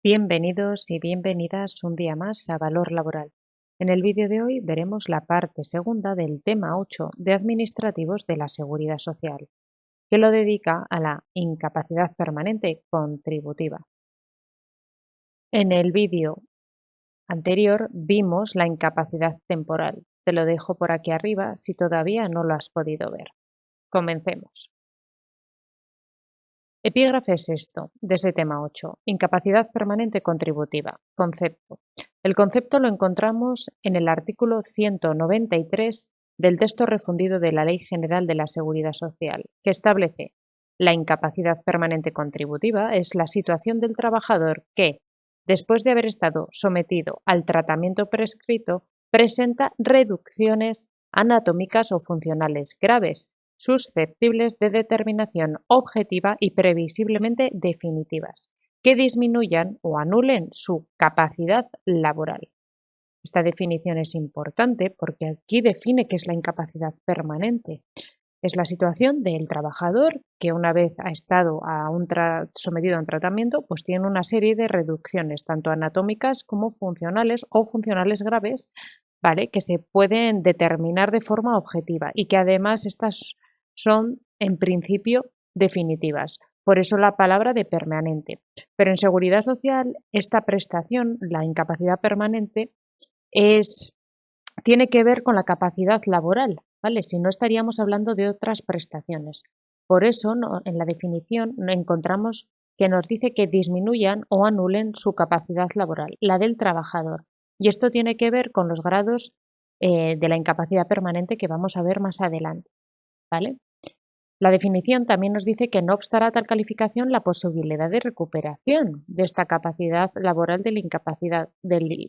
Bienvenidos y bienvenidas un día más a Valor Laboral. En el vídeo de hoy veremos la parte segunda del tema 8 de Administrativos de la Seguridad Social, que lo dedica a la incapacidad permanente contributiva. En el vídeo anterior vimos la incapacidad temporal. Te lo dejo por aquí arriba si todavía no lo has podido ver. Comencemos. Epígrafe es esto, de ese tema 8, incapacidad permanente contributiva, concepto. El concepto lo encontramos en el artículo 193 del texto refundido de la Ley General de la Seguridad Social, que establece la incapacidad permanente contributiva es la situación del trabajador que, después de haber estado sometido al tratamiento prescrito, presenta reducciones anatómicas o funcionales graves, susceptibles de determinación objetiva y previsiblemente definitivas, que disminuyan o anulen su capacidad laboral. Esta definición es importante porque aquí define qué es la incapacidad permanente. Es la situación del trabajador que una vez ha estado sometido a un tratamiento, pues tiene una serie de reducciones, tanto anatómicas como funcionales o funcionales graves, ¿vale? Que se pueden determinar de forma objetiva y que además estas son, en principio, definitivas. Por eso la palabra de permanente. Pero en seguridad social, esta prestación, la incapacidad permanente, tiene que ver con la capacidad laboral, ¿vale? Si no estaríamos hablando de otras prestaciones. Por eso, en la definición encontramos que nos dice que disminuyan o anulen su capacidad laboral, la del trabajador. Y esto tiene que ver con los grados de la incapacidad permanente que vamos a ver más adelante, ¿vale? La definición también nos dice que no obstará tal calificación la posibilidad de recuperación de esta capacidad laboral del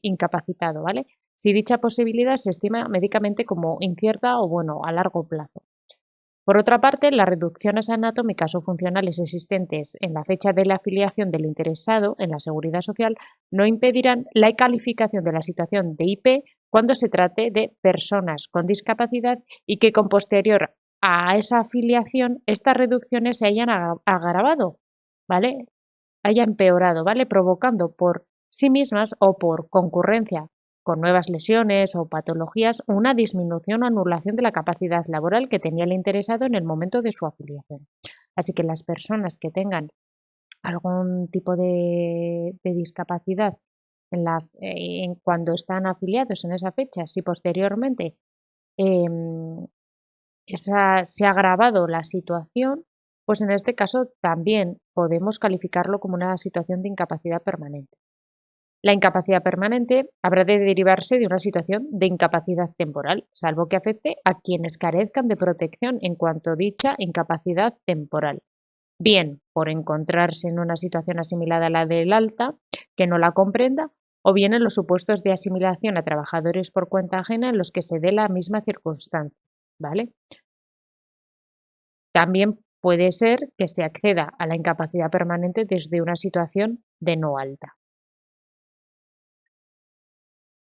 incapacitado, ¿vale? Si dicha posibilidad se estima médicamente como incierta o, bueno, a largo plazo. Por otra parte, las reducciones anatómicas o funcionales existentes en la fecha de la afiliación del interesado en la Seguridad Social no impedirán la calificación de la situación de IP cuando se trate de personas con discapacidad y que con posterior a esa afiliación estas reducciones se hayan agravado, ¿vale? Haya empeorado, ¿vale? Provocando por sí mismas o por concurrencia con nuevas lesiones o patologías una disminución o anulación de la capacidad laboral que tenía el interesado en el momento de su afiliación. Así que las personas que tengan algún tipo de discapacidad cuando están afiliados en esa fecha, si posteriormente em, se ha agravado la situación, pues en este caso también podemos calificarlo como una situación de incapacidad permanente. La incapacidad permanente habrá de derivarse de una situación de incapacidad temporal, salvo que afecte a quienes carezcan de protección en cuanto a dicha incapacidad temporal. Bien por encontrarse en una situación asimilada a la del alta, que no la comprenda, o bien en los supuestos de asimilación a trabajadores por cuenta ajena en los que se dé la misma circunstancia, ¿vale? También puede ser que se acceda a la incapacidad permanente desde una situación de no alta.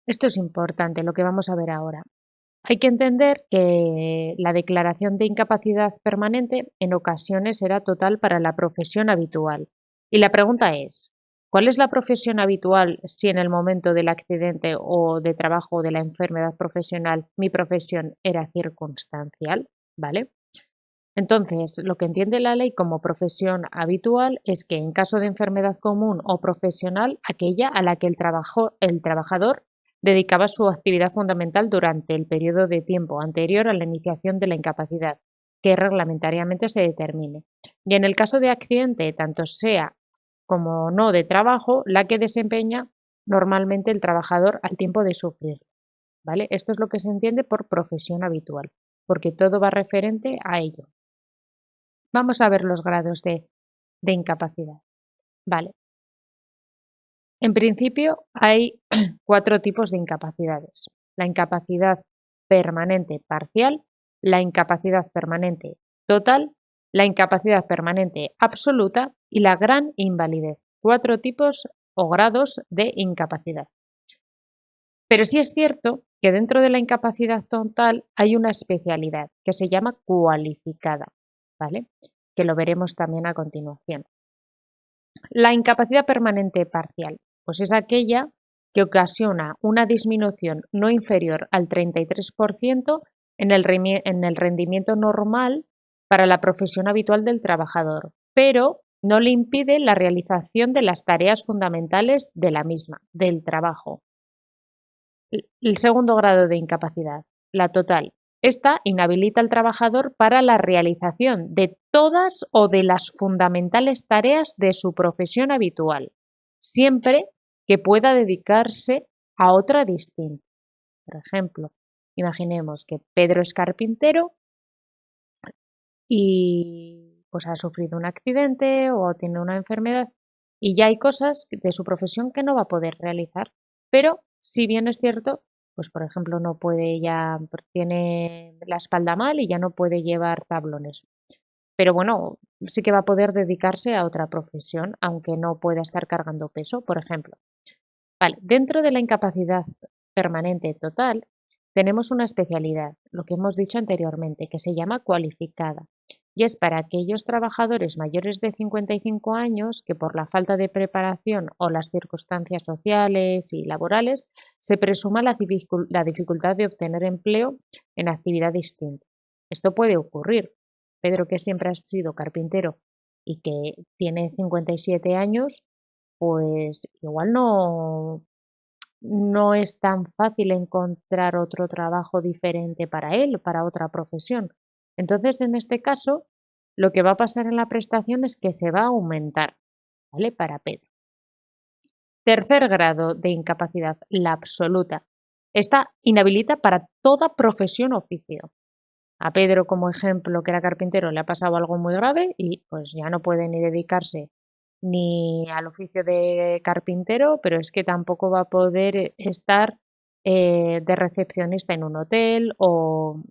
Esto es importante, lo que vamos a ver ahora. Hay que entender que la declaración de incapacidad permanente en ocasiones será total para la profesión habitual. Y la pregunta es, ¿cuál es la profesión habitual si en el momento del accidente o de trabajo o de la enfermedad profesional mi profesión era circunstancial? ¿Vale? Entonces, lo que entiende la ley como profesión habitual es que en caso de enfermedad común o profesional, aquella a la que el trabajador dedicaba su actividad fundamental durante el periodo de tiempo anterior a la iniciación de la incapacidad, que reglamentariamente se determine. Y en el caso de accidente, tanto sea como no de trabajo, la que desempeña normalmente el trabajador al tiempo de sufrir. ¿Vale? Esto es lo que se entiende por profesión habitual, porque todo va referente a ello. Vamos a ver los grados de incapacidad. Vale. En principio hay 4 tipos de incapacidades. La incapacidad permanente parcial, la incapacidad permanente total, la incapacidad permanente absoluta y la gran invalidez. 4 tipos o grados de incapacidad. Pero sí es cierto que dentro de la incapacidad total hay una especialidad que se llama cualificada, ¿vale? Que lo veremos también a continuación. La incapacidad permanente parcial, pues es aquella que ocasiona una disminución no inferior al 33% en el rendimiento normal para la profesión habitual del trabajador, pero no le impide la realización de las tareas fundamentales de la misma, del trabajo. El segundo grado de incapacidad, la total. Esta inhabilita al trabajador para la realización de todas o de las fundamentales tareas de su profesión habitual, siempre que pueda dedicarse a otra distinta. Por ejemplo, imaginemos que Pedro es carpintero y pues ha sufrido un accidente o tiene una enfermedad y ya hay cosas de su profesión que no va a poder realizar. Pero si bien es cierto, pues por ejemplo no puede ya, tiene la espalda mal y ya no puede llevar tablones. Pero bueno, sí que va a poder dedicarse a otra profesión, aunque no pueda estar cargando peso, por ejemplo. Vale, dentro de la incapacidad permanente total, tenemos una especialidad, lo que hemos dicho anteriormente, que se llama cualificada. Y es para aquellos trabajadores mayores de 55 años que por la falta de preparación o las circunstancias sociales y laborales se presuma la dificultad de obtener empleo en actividad distinta. Esto puede ocurrir. Pedro, que siempre ha sido carpintero y que tiene 57 años, pues igual no es tan fácil encontrar otro trabajo diferente para él, para otra profesión. Entonces, en este caso, lo que va a pasar en la prestación es que se va a aumentar, ¿vale? Para Pedro. Tercer grado de incapacidad, la absoluta. Esta inhabilita para toda profesión o oficio. A Pedro, como ejemplo, que era carpintero, le ha pasado algo muy grave y pues ya no puede ni dedicarse ni al oficio de carpintero, pero es que tampoco va a poder estar de recepcionista en un hotel o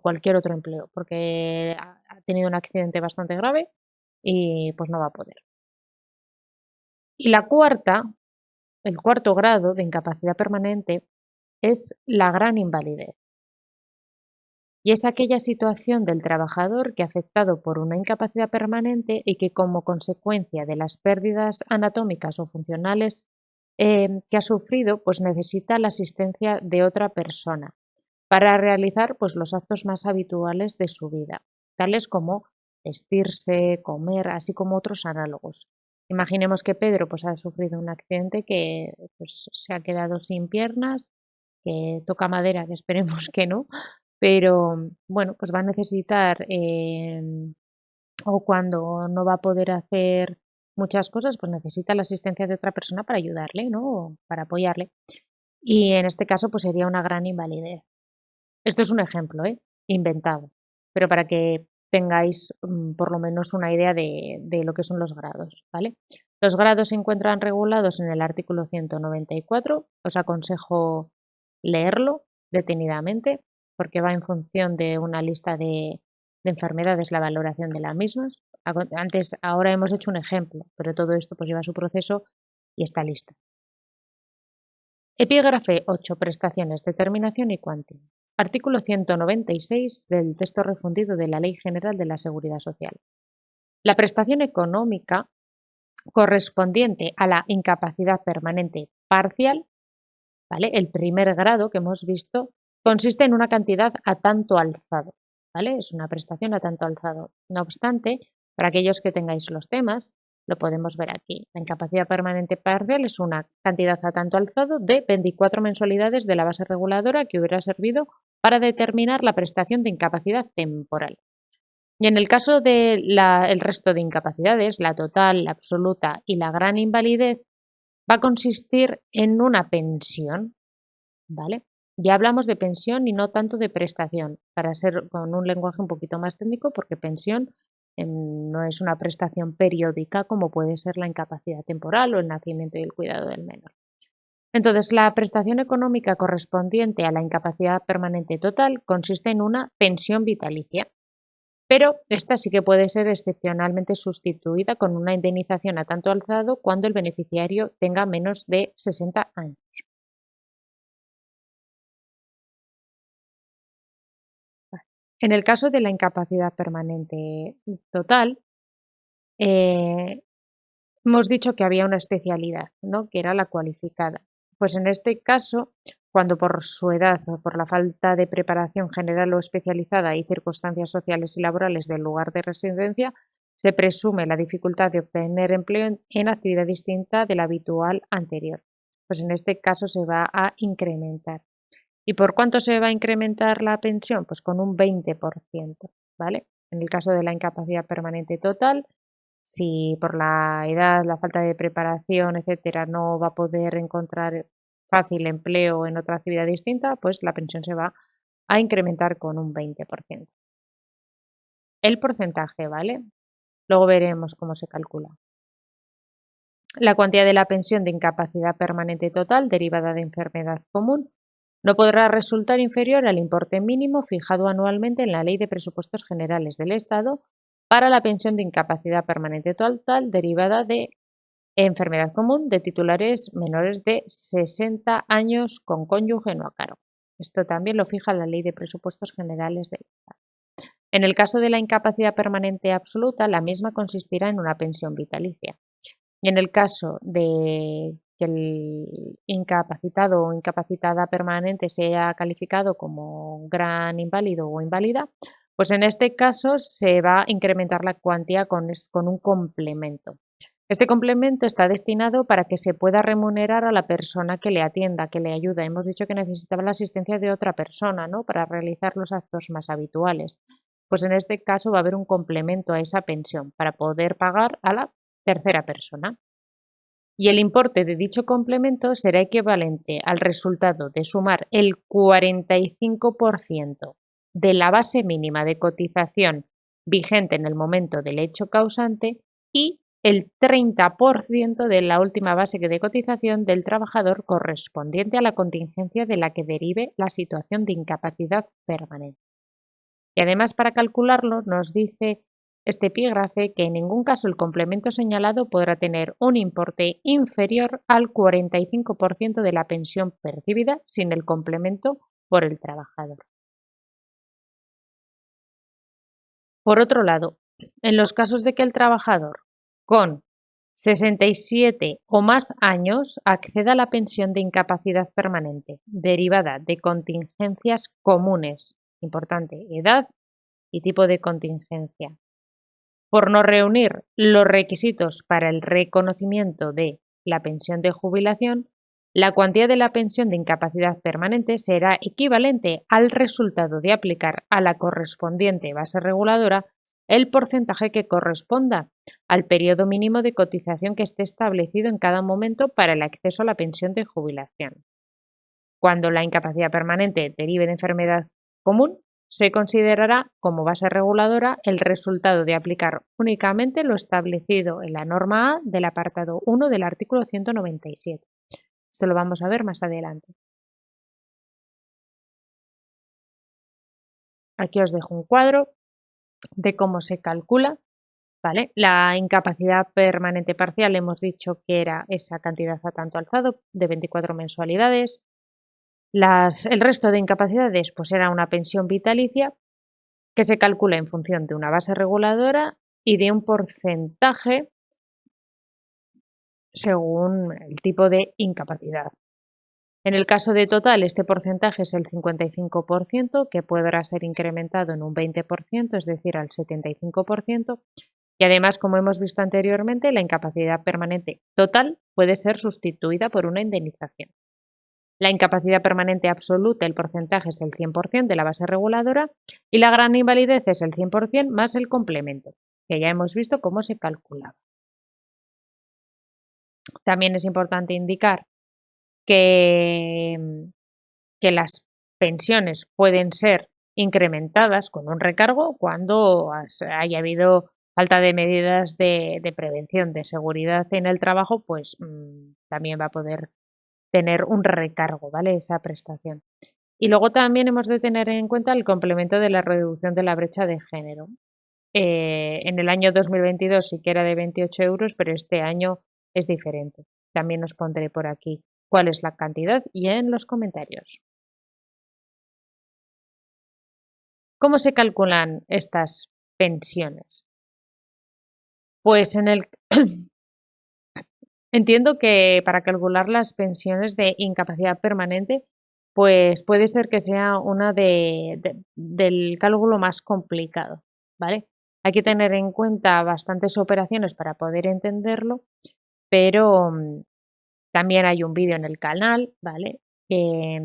cualquier otro empleo, porque ha tenido un accidente bastante grave y pues no va a poder. Y la cuarta, el cuarto grado de incapacidad permanente es la gran invalidez. Y es aquella situación del trabajador que, afectado por una incapacidad permanente y que, como consecuencia de las pérdidas anatómicas o funcionales que ha sufrido, pues necesita la asistencia de otra persona para realizar pues, los actos más habituales de su vida, tales como vestirse, comer, así como otros análogos. Imaginemos que Pedro pues, ha sufrido un accidente que pues, se ha quedado sin piernas, que toca madera, que esperemos que no, pero bueno, pues va a necesitar, o cuando no va a poder hacer muchas cosas, pues necesita la asistencia de otra persona para ayudarle, ¿no? O para apoyarle. Y en este caso, pues sería una gran invalidez. Esto es un ejemplo, ¿eh? Inventado, pero para que tengáis por lo menos una idea de lo que son los grados, ¿vale? Los grados se encuentran regulados en el artículo 194. Os aconsejo leerlo detenidamente porque va en función de una lista de enfermedades, la valoración de las mismas. Antes, ahora hemos hecho un ejemplo, pero todo esto pues lleva su proceso y está lista. Epígrafe 8. Prestaciones, determinación y cuantía. Artículo 196 del texto refundido de la Ley General de la Seguridad Social. La prestación económica correspondiente a la incapacidad permanente parcial, ¿vale? El primer grado que hemos visto, consiste en una cantidad a tanto alzado, ¿vale? Es una prestación a tanto alzado. No obstante, para aquellos que tengáis los temas, lo podemos ver aquí. La incapacidad permanente parcial es una cantidad a tanto alzado de 24 mensualidades de la base reguladora que hubiera servido para determinar la prestación de incapacidad temporal. Y en el caso del resto de incapacidades, la total, la absoluta y la gran invalidez, va a consistir en una pensión, ¿vale? Ya hablamos de pensión y no tanto de prestación, para ser con un lenguaje un poquito más técnico, porque pensión no es una prestación periódica como puede ser la incapacidad temporal o el nacimiento y el cuidado del menor. Entonces, la prestación económica correspondiente a la incapacidad permanente total consiste en una pensión vitalicia, pero esta sí que puede ser excepcionalmente sustituida con una indemnización a tanto alzado cuando el beneficiario tenga menos de 60 años. En el caso de la incapacidad permanente total, eh, hemos dicho que había una especialidad, ¿no? Que era la cualificada. Pues en este caso, cuando por su edad o por la falta de preparación general o especializada y circunstancias sociales y laborales del lugar de residencia, se presume la dificultad de obtener empleo en actividad distinta de la habitual anterior. Pues en este caso se va a incrementar. ¿Y por cuánto se va a incrementar la pensión? Pues con un 20%, ¿vale? En el caso de la incapacidad permanente total, si por la edad, la falta de preparación, etcétera, no va a poder encontrar fácil empleo en otra actividad distinta, pues la pensión se va a incrementar con un 20%. El porcentaje, ¿vale? Luego veremos cómo se calcula. La cuantía de la pensión de incapacidad permanente total derivada de enfermedad común no podrá resultar inferior al importe mínimo fijado anualmente en la Ley de Presupuestos Generales del Estado para la pensión de incapacidad permanente total derivada de enfermedad común de titulares menores de 60 años con cónyuge no a cargo. Esto también lo fija la Ley de Presupuestos Generales del Estado. En el caso de la incapacidad permanente absoluta, la misma consistirá en una pensión vitalicia. Y en el caso de que el incapacitado o incapacitada permanente sea calificado como gran inválido o inválida, pues en este caso se va a incrementar la cuantía con un complemento. Este complemento está destinado para que se pueda remunerar a la persona que le atienda, que le ayuda. Hemos dicho que necesitaba la asistencia de otra persona, ¿no? Para realizar los actos más habituales. Pues en este caso va a haber un complemento a esa pensión para poder pagar a la tercera persona. Y el importe de dicho complemento será equivalente al resultado de sumar el 45% de la base mínima de cotización vigente en el momento del hecho causante y el 30% de la última base de cotización del trabajador correspondiente a la contingencia de la que derive la situación de incapacidad permanente. Y además, para calcularlo, nos dice este epígrafe que en ningún caso el complemento señalado podrá tener un importe inferior al 45% de la pensión percibida sin el complemento por el trabajador. Por otro lado, en los casos de que el trabajador con 67 o más años acceda a la pensión de incapacidad permanente derivada de contingencias comunes, importante, edad y tipo de contingencia, por no reunir los requisitos para el reconocimiento de la pensión de jubilación, la cuantía de la pensión de incapacidad permanente será equivalente al resultado de aplicar a la correspondiente base reguladora el porcentaje que corresponda al periodo mínimo de cotización que esté establecido en cada momento para el acceso a la pensión de jubilación. Cuando la incapacidad permanente derive de enfermedad común, se considerará como base reguladora el resultado de aplicar únicamente lo establecido en la norma A del apartado 1 del artículo 197. Esto lo vamos a ver más adelante. Aquí os dejo un cuadro de cómo se calcula. ¿Vale? La incapacidad permanente parcial hemos dicho que era esa cantidad a tanto alzado de 24 mensualidades. El resto de incapacidades pues era una pensión vitalicia que se calcula en función de una base reguladora y de un porcentaje según el tipo de incapacidad. En el caso de total, este porcentaje es el 55%, que podrá ser incrementado en un 20%, es decir, al 75%. Y además, como hemos visto anteriormente, la incapacidad permanente total puede ser sustituida por una indemnización. La incapacidad permanente absoluta, el porcentaje es el 100% de la base reguladora y la gran invalidez es el 100% más el complemento, que ya hemos visto cómo se calculaba. También es importante indicar que, que las pensiones pueden ser incrementadas con un recargo cuando haya habido falta de medidas de prevención, de seguridad en el trabajo, pues también va a poder tener un recargo, ¿vale? Esa prestación. Y luego también hemos de tener en cuenta el complemento de la reducción de la brecha de género. En el año 2022 sí que era de 28 euros, pero este año es diferente. También os pondré por aquí cuál es la cantidad y en los comentarios. ¿Cómo se calculan estas pensiones? Pues Entiendo que para calcular las pensiones de incapacidad permanente, pues puede ser que sea una del cálculo más complicado, ¿vale? Hay que tener en cuenta bastantes operaciones para poder entenderlo, pero también hay un vídeo en el canal, ¿vale? Que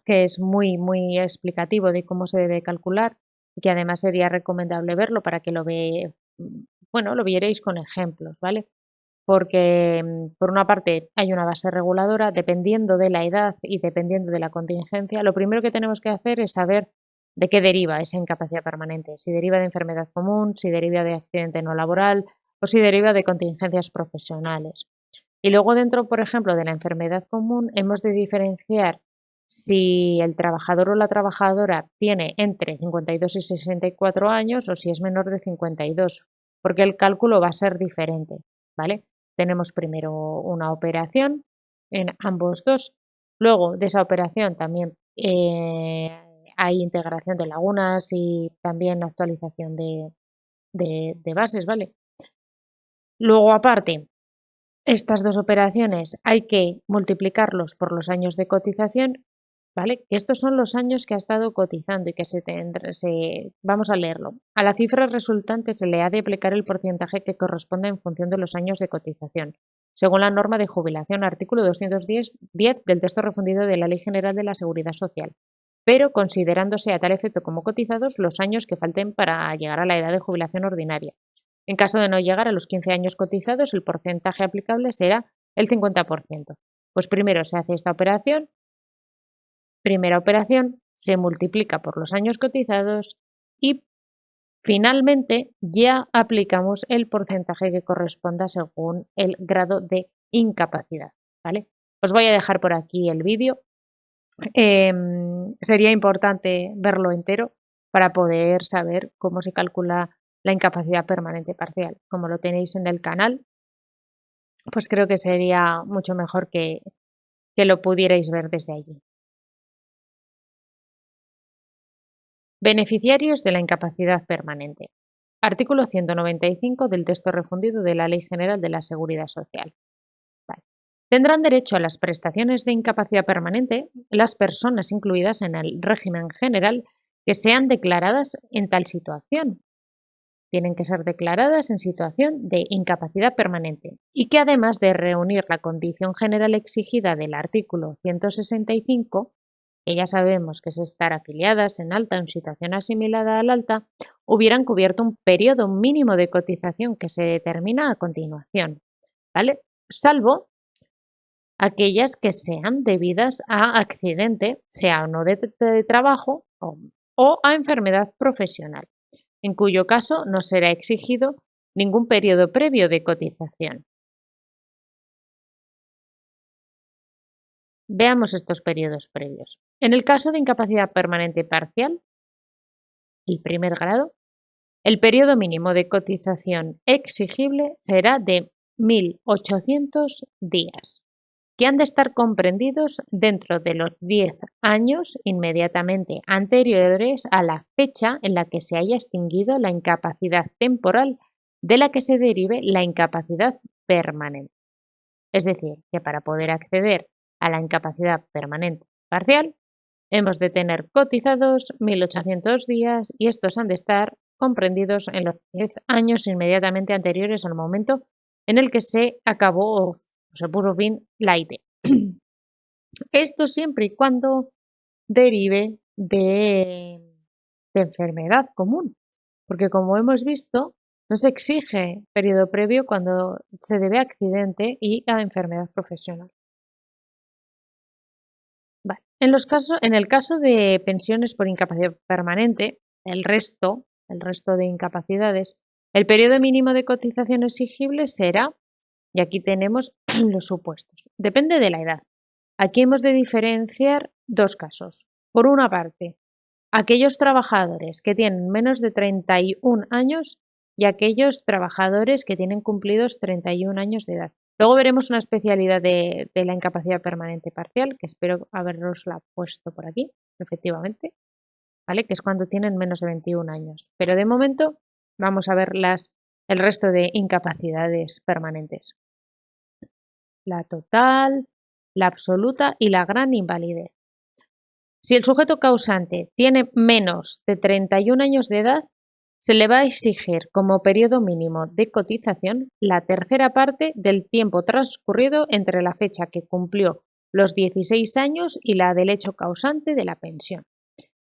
es muy explicativo de cómo se debe calcular y que además sería recomendable verlo para que bueno, lo vierais con ejemplos, ¿vale? Porque, por una parte, hay una base reguladora, dependiendo de la edad y dependiendo de la contingencia, lo primero que tenemos que hacer es saber de qué deriva esa incapacidad permanente, si deriva de enfermedad común, si deriva de accidente no laboral o si deriva de contingencias profesionales. Y luego dentro, por ejemplo, de la enfermedad común, hemos de diferenciar si el trabajador o la trabajadora tiene entre 52 y 64 años o si es menor de 52, porque el cálculo va a ser diferente, ¿vale? Tenemos primero una operación en ambos dos, luego de esa operación también hay integración de lagunas y también actualización de bases, ¿vale? Luego, aparte, estas dos operaciones hay que multiplicarlos por los años de cotización, ¿vale? Que estos son los años que ha estado cotizando y que vamos a leerlo. A la cifra resultante se le ha de aplicar el porcentaje que corresponde en función de los años de cotización, según la norma de jubilación, artículo 210 del texto refundido de la Ley General de la Seguridad Social, pero considerándose a tal efecto como cotizados los años que falten para llegar a la edad de jubilación ordinaria. En caso de no llegar a los 15 años cotizados, el porcentaje aplicable será el 50%. Pues primero se hace esta operación, primera operación, se multiplica por los años cotizados y finalmente ya aplicamos el porcentaje que corresponda según el grado de incapacidad, ¿vale? Os voy a dejar por aquí el vídeo. Sería importante verlo entero para poder saber cómo se calcula la incapacidad permanente parcial. Como lo tenéis en el canal, pues creo que sería mucho mejor que lo pudierais ver desde allí. Beneficiarios de la incapacidad permanente. Artículo 195 del texto refundido de la Ley General de la Seguridad Social. Vale. Tendrán derecho a las prestaciones de incapacidad permanente las personas incluidas en el régimen general que sean declaradas en tal situación. Tienen que ser declaradas en situación de incapacidad permanente y que además de reunir la condición general exigida del artículo 165, que ya sabemos que es estar afiliadas en alta o en situación asimilada al alta, hubieran cubierto un periodo mínimo de cotización que se determina a continuación, ¿vale? Salvo aquellas que sean debidas a accidente, sea o no de trabajo o a enfermedad profesional, en cuyo caso no será exigido ningún periodo previo de cotización. Veamos estos periodos previos. En el caso de incapacidad permanente parcial, el primer grado, el periodo mínimo de cotización exigible será de 1.800 días, que han de estar comprendidos dentro de los 10 años inmediatamente anteriores a la fecha en la que se haya extinguido la incapacidad temporal de la que se derive la incapacidad permanente. Es decir, que para poder acceder a la incapacidad permanente parcial, hemos de tener cotizados 1.800 días y estos han de estar comprendidos en los 10 años inmediatamente anteriores al momento en el que se acabó o se puso fin la IT. Esto siempre y cuando derive de enfermedad común, porque como hemos visto, no se exige periodo previo cuando se debe a accidente y a enfermedad profesional. Vale. En el caso de pensiones por incapacidad permanente, el resto de incapacidades, el periodo mínimo de cotización exigible será, y aquí tenemos los supuestos, depende de la edad. Aquí hemos de diferenciar dos casos. Por una parte, aquellos trabajadores que tienen menos de 31 años y aquellos trabajadores que tienen cumplidos 31 años de edad. Luego veremos una especialidad de la incapacidad permanente parcial, que espero haberosla puesto por aquí, efectivamente, ¿vale? Que es cuando tienen menos de 21 años. Pero de momento vamos a ver el resto de incapacidades permanentes. la total, la absoluta y la gran invalidez. Si el sujeto causante tiene menos de 31 años de edad, se le va a exigir como periodo mínimo de cotización la tercera parte del tiempo transcurrido entre la fecha que cumplió los 16 años y la del hecho causante de la pensión.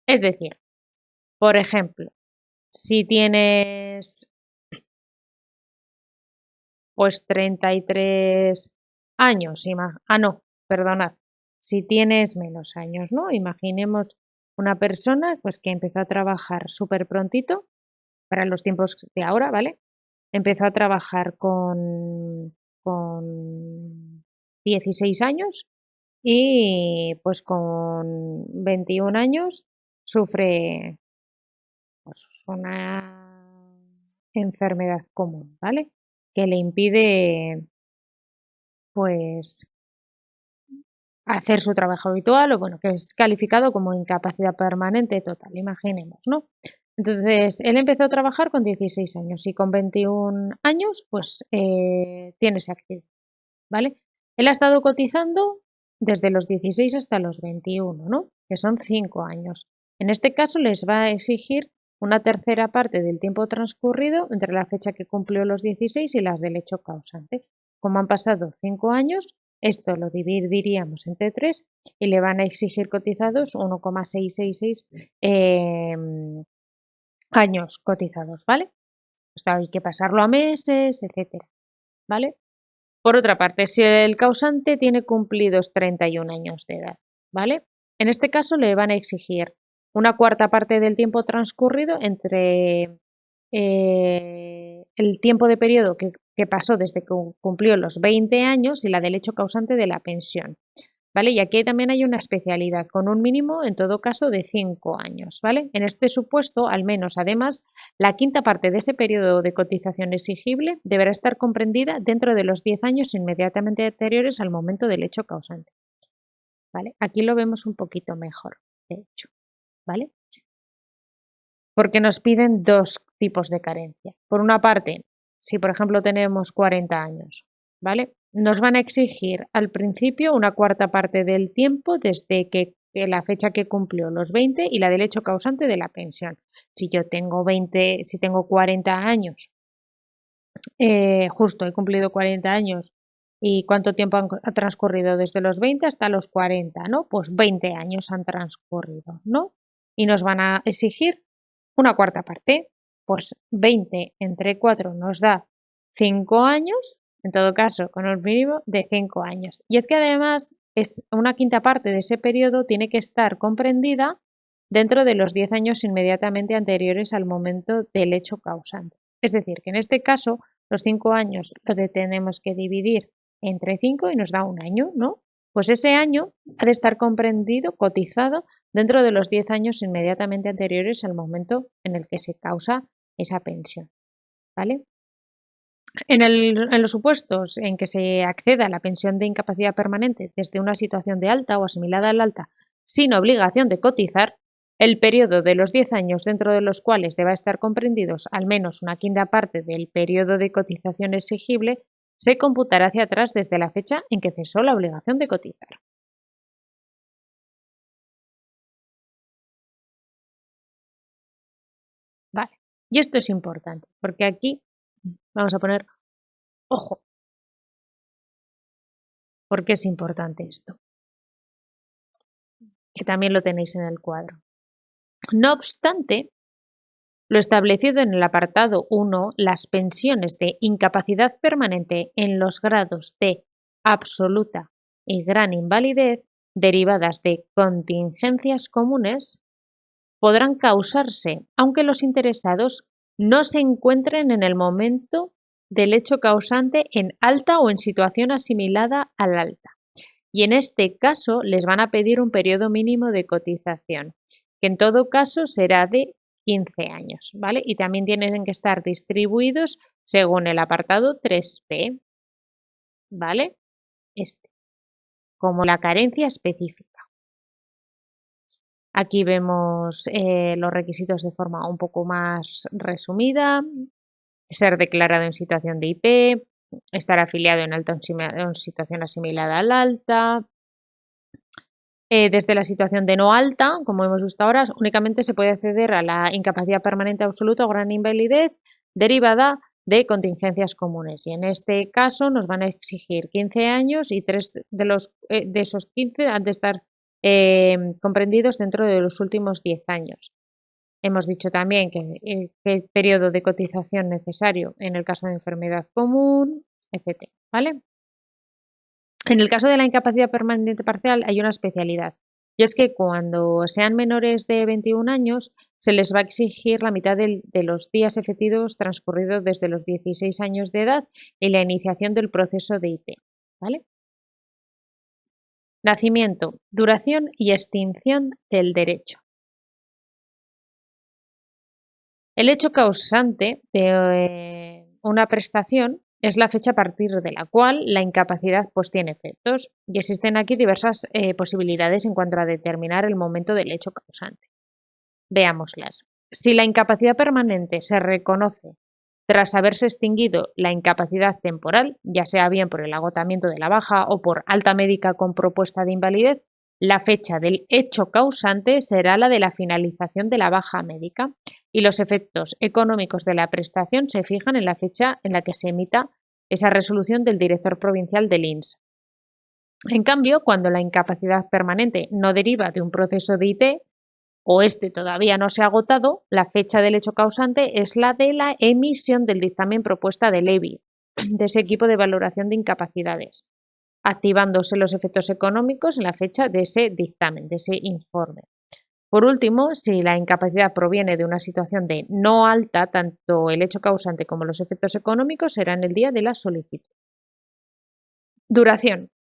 Es decir, por ejemplo, si tienes pues 33 años, no, perdonad, si tienes menos años, ¿no? Imaginemos una persona pues que empezó a trabajar súper prontito para los tiempos de ahora, ¿vale? Empezó a trabajar con 16 años y pues con 21 años sufre pues, una enfermedad común, ¿vale? Que le impide pues hacer su trabajo habitual o bueno, que es calificado como incapacidad permanente total, imaginemos, ¿no? Entonces, él empezó a trabajar con 16 años y con 21 años, pues tiene ese accidente, ¿vale? Él ha estado cotizando desde los 16 hasta los 21, ¿no? Que son 5 años. En este caso, les va a exigir una tercera parte del tiempo transcurrido entre la fecha que cumplió los 16 y las del hecho causante. Como han pasado 5 años, esto lo dividiríamos entre 3 y le van a exigir cotizados 1,666 años cotizados, ¿vale? Esto hay que pasarlo a meses, etcétera, ¿vale? Por otra parte, si el causante tiene cumplidos 31 años de edad, ¿vale? En este caso le van a exigir una cuarta parte del tiempo transcurrido entre el tiempo de periodo que pasó desde que cumplió los 20 años y la del hecho causante de la pensión, ¿vale? Y aquí también hay una especialidad con un mínimo, en todo caso, de 5 años, ¿vale? En este supuesto, al menos, además, la quinta parte de ese periodo de cotización exigible deberá estar comprendida dentro de los 10 años inmediatamente anteriores al momento del hecho causante, ¿vale? Aquí lo vemos un poquito mejor, de hecho, ¿vale? Porque nos piden dos tipos de carencia. Por una parte, si por ejemplo tenemos 40 años, ¿vale? Nos van a exigir al principio una cuarta parte del tiempo desde que la fecha que cumplió los 20 y la del hecho causante de la pensión. Si yo tengo 20, si tengo 40 años, justo he cumplido 40 años, ¿y cuánto tiempo ha transcurrido desde los 20 hasta los 40, ¿no? Pues 20 años han transcurrido, ¿no? Y nos van a exigir una cuarta parte, pues 20 entre 4 nos da 5 años, en todo caso, con un mínimo de 5 años. Y es que además es una quinta parte de ese periodo tiene que estar comprendida dentro de los 10 años inmediatamente anteriores al momento del hecho causante. Es decir, que en este caso los 5 años lo tenemos que dividir entre 5 y nos da un año, ¿no? Pues ese año ha de estar comprendido, cotizado, dentro de los 10 años inmediatamente anteriores al momento en el que se causa esa pensión, ¿vale? En los supuestos en que se acceda a la pensión de incapacidad permanente desde una situación de alta o asimilada al alta sin obligación de cotizar, el periodo de los 10 años dentro de los cuales deba estar comprendidos al menos una quinta parte del periodo de cotización exigible se computará hacia atrás desde la fecha en que cesó la obligación de cotizar. Vale. Y esto es importante, porque aquí vamos a poner ojo, porque es importante esto, que también lo tenéis en el cuadro. No obstante, lo establecido en el apartado 1, las pensiones de incapacidad permanente en los grados de absoluta y gran invalidez derivadas de contingencias comunes podrán causarse, aunque los interesados no se encuentren en el momento del hecho causante en alta o en situación asimilada al alta. Y en este caso les van a pedir un periodo mínimo de cotización, que en todo caso será de 15 años, ¿vale? Y también tienen que estar distribuidos según el apartado 3b, ¿vale? Este, como la carencia específica. Aquí vemos los requisitos de forma un poco más resumida. Ser declarado en situación de IP, estar afiliado en situación asimilada al alta. Desde la situación de no alta, como hemos visto ahora, únicamente se puede acceder a la incapacidad permanente absoluta o gran invalidez derivada de contingencias comunes. Y en este caso nos van a exigir 15 años y 3 de esos 15 han de estar comprendidos dentro de los últimos 10 años. Hemos dicho también que el periodo de cotización necesario en el caso de enfermedad común, etcétera, ¿vale? En el caso de la incapacidad permanente parcial hay una especialidad, y es que cuando sean menores de 21 años se les va a exigir la mitad de los días efectivos transcurridos desde los 16 años de edad y la iniciación del proceso de IT, ¿vale? Nacimiento, duración y extinción del derecho. El hecho causante de una prestación es la fecha a partir de la cual la incapacidad pues tiene efectos, y existen aquí diversas posibilidades en cuanto a determinar el momento del hecho causante. Veámoslas. Si la incapacidad permanente se reconoce tras haberse extinguido la incapacidad temporal, ya sea bien por el agotamiento de la baja o por alta médica con propuesta de invalidez, la fecha del hecho causante será la de la finalización de la baja médica y los efectos económicos de la prestación se fijan en la fecha en la que se emita esa resolución del director provincial del INS. En cambio, cuando la incapacidad permanente no deriva de un proceso de IT o este todavía no se ha agotado, la fecha del hecho causante es la de la emisión del dictamen propuesta del EBI, de ese equipo de valoración de incapacidades, activándose los efectos económicos en la fecha de ese dictamen, de ese informe. Por último, si la incapacidad proviene de una situación de no alta, tanto el hecho causante como los efectos económicos serán el día de la solicitud. Duración.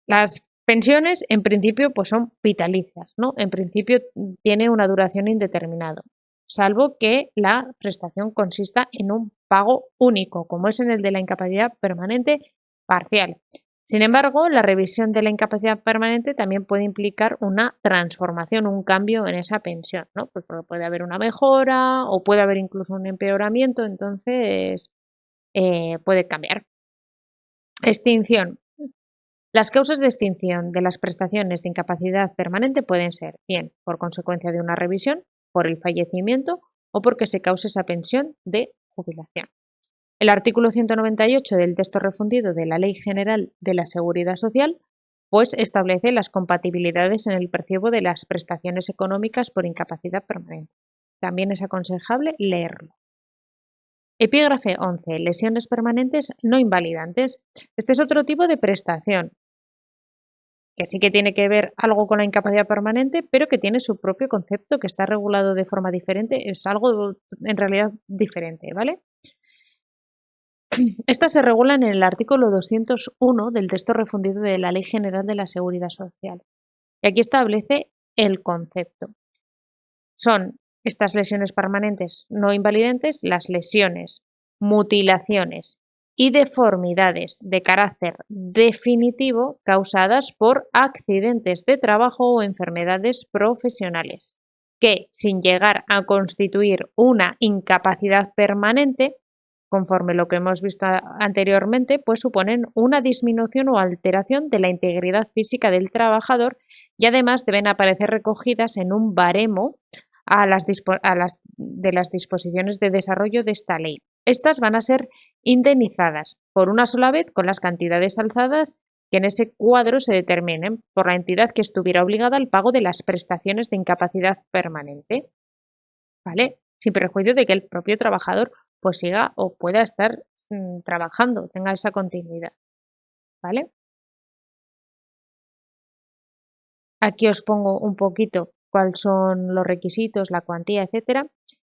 Las pensiones, en principio, pues son vitalicias, ¿no? En principio tiene una duración indeterminada, salvo que la prestación consista en un pago único, como es en el de la incapacidad permanente parcial. Sin embargo, la revisión de la incapacidad permanente también puede implicar una transformación, un cambio en esa pensión, ¿no? Pues puede haber una mejora o puede haber incluso un empeoramiento, entonces puede cambiar. Extinción. Las causas de extinción de las prestaciones de incapacidad permanente pueden ser bien por consecuencia de una revisión, por el fallecimiento o porque se cause esa pensión de jubilación. El artículo 198 del texto refundido de la Ley General de la Seguridad Social pues establece las compatibilidades en el percibo de las prestaciones económicas por incapacidad permanente. También es aconsejable leerlo. Epígrafe 11. Lesiones permanentes no invalidantes. Este es otro tipo de prestación, que sí que tiene que ver algo con la incapacidad permanente, pero que tiene su propio concepto, que está regulado de forma diferente, es algo en realidad diferente, ¿vale? Estas se regulan en el artículo 201 del texto refundido de la Ley General de la Seguridad Social. Y aquí establece el concepto. Son estas lesiones permanentes no invalidentes las lesiones, mutilaciones y deformidades de carácter definitivo causadas por accidentes de trabajo o enfermedades profesionales, que, sin llegar a constituir una incapacidad permanente, conforme lo que hemos visto anteriormente, pues suponen una disminución o alteración de la integridad física del trabajador y además deben aparecer recogidas en un baremo de las disposiciones de desarrollo de esta ley. Estas van a ser indemnizadas por una sola vez con las cantidades alzadas que en ese cuadro se determinen por la entidad que estuviera obligada al pago de las prestaciones de incapacidad permanente, ¿vale? Sin perjuicio de que el propio trabajador pues siga o pueda estar trabajando, tenga esa continuidad, ¿vale? Aquí os pongo un poquito cuáles son los requisitos, la cuantía, etcétera.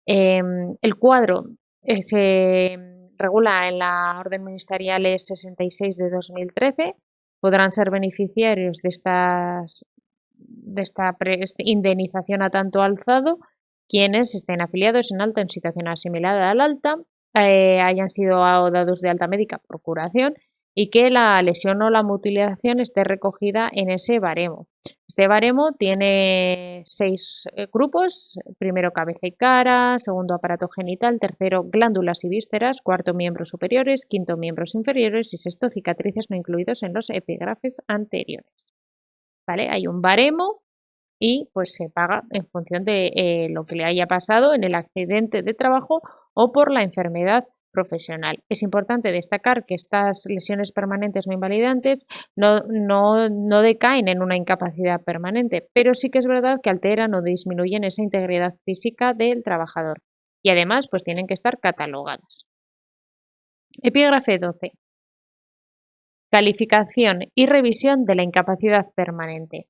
El cuadro se regula en la Orden Ministerial 66 de 2013. Podrán ser beneficiarios de esta indemnización a tanto alzado quienes estén afiliados en alta en situación asimilada al alta, hayan sido dados de alta médica por curación y que la lesión o la mutilación esté recogida en ese baremo. Este baremo tiene 6 grupos: primero cabeza y cara, segundo aparato genital, tercero glándulas y vísceras, cuarto miembros superiores, quinto miembros inferiores y sexto cicatrices no incluidos en los epígrafes anteriores. ¿Vale? Hay un baremo y pues se paga en función de lo que le haya pasado en el accidente de trabajo o por la enfermedad profesional. Es importante destacar que estas lesiones permanentes no invalidantes no decaen en una incapacidad permanente, pero sí que es verdad que alteran o disminuyen esa integridad física del trabajador y además pues tienen que estar catalogadas. Epígrafe 12. Calificación y revisión de la incapacidad permanente.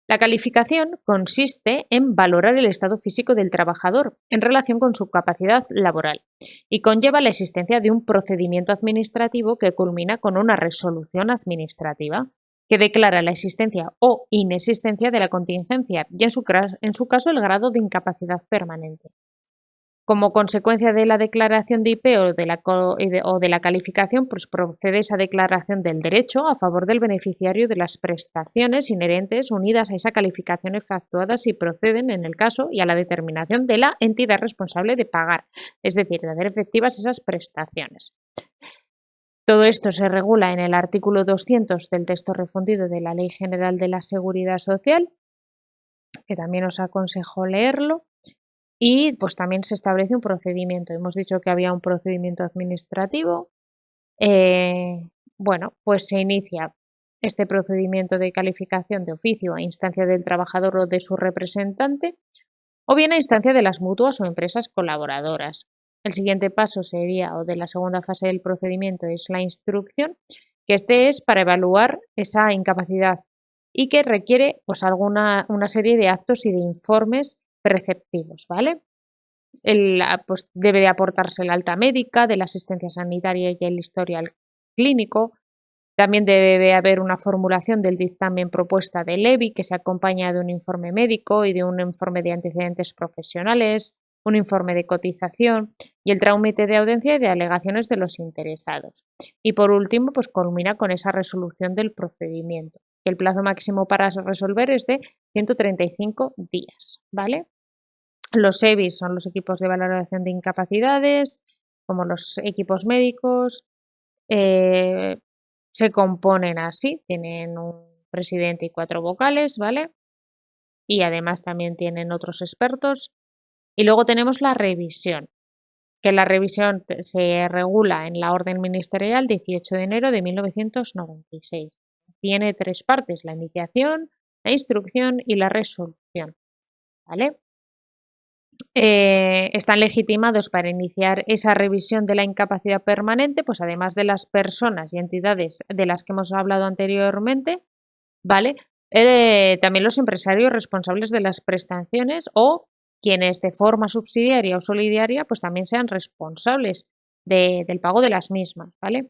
La calificación consiste en valorar el estado físico del trabajador en relación con su capacidad laboral y conlleva la existencia de un procedimiento administrativo que culmina con una resolución administrativa que declara la existencia o inexistencia de la contingencia y en su caso el grado de incapacidad permanente. Como consecuencia de la declaración de IP o de la calificación, pues procede esa declaración del derecho a favor del beneficiario de las prestaciones inherentes unidas a esa calificación efectuadas si proceden en el caso y a la determinación de la entidad responsable de pagar, es decir, de hacer efectivas esas prestaciones. Todo esto se regula en el artículo 200 del texto refundido de la Ley General de la Seguridad Social, que también os aconsejo leerlo. Y pues también se establece un procedimiento. Hemos dicho que había un procedimiento administrativo. Bueno, pues se inicia este procedimiento de calificación de oficio a instancia del trabajador o de su representante, o bien a instancia de las mutuas o empresas colaboradoras. El siguiente paso sería, o de la segunda fase del procedimiento, es la instrucción, que este es para evaluar esa incapacidad y que requiere pues una serie de actos y de informes preceptivos, ¿vale? Pues debe de aportarse la alta médica de la asistencia sanitaria y el historial clínico. También debe haber una formulación del dictamen propuesta del EBI que se acompaña de un informe médico y de un informe de antecedentes profesionales, un informe de cotización y el trámite de audiencia y de alegaciones de los interesados. Y por último, pues culmina con esa resolución del procedimiento. El plazo máximo para resolver es de 135 días, ¿vale? Los EBIs son los equipos de valoración de incapacidades, como los equipos médicos. Se componen así, tienen un presidente y 4 vocales, ¿vale? Y además también tienen otros expertos. Y luego tenemos la revisión, que la revisión se regula en la Orden Ministerial 18 de enero de 1996. Tiene 3 partes: la iniciación, la instrucción y la resolución, ¿vale? Están legitimados para iniciar esa revisión de la incapacidad permanente, pues además de las personas y entidades de las que hemos hablado anteriormente, ¿vale? También los empresarios responsables de las prestaciones o quienes de forma subsidiaria o solidaria pues también sean responsables del pago de las mismas, ¿vale?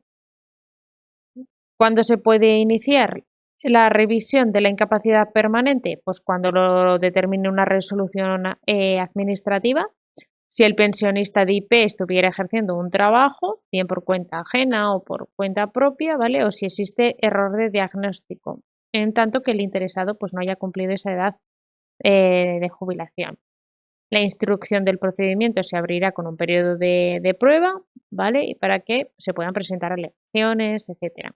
¿Cuándo se puede iniciar la revisión de la incapacidad permanente? Pues cuando lo determine una resolución administrativa. Si el pensionista de IP estuviera ejerciendo un trabajo, bien por cuenta ajena o por cuenta propia, ¿vale? O si existe error de diagnóstico, en tanto que el interesado pues, no haya cumplido esa edad de jubilación. La instrucción del procedimiento se abrirá con un periodo de prueba, ¿vale? Y para que se puedan presentar alegaciones, etcétera.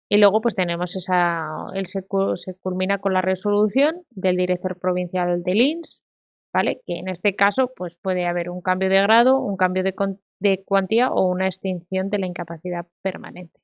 Y luego pues tenemos se culmina con la resolución del director provincial del INS, ¿vale? Que en este caso pues puede haber un cambio de grado, un cambio de cuantía o una extinción de la incapacidad permanente.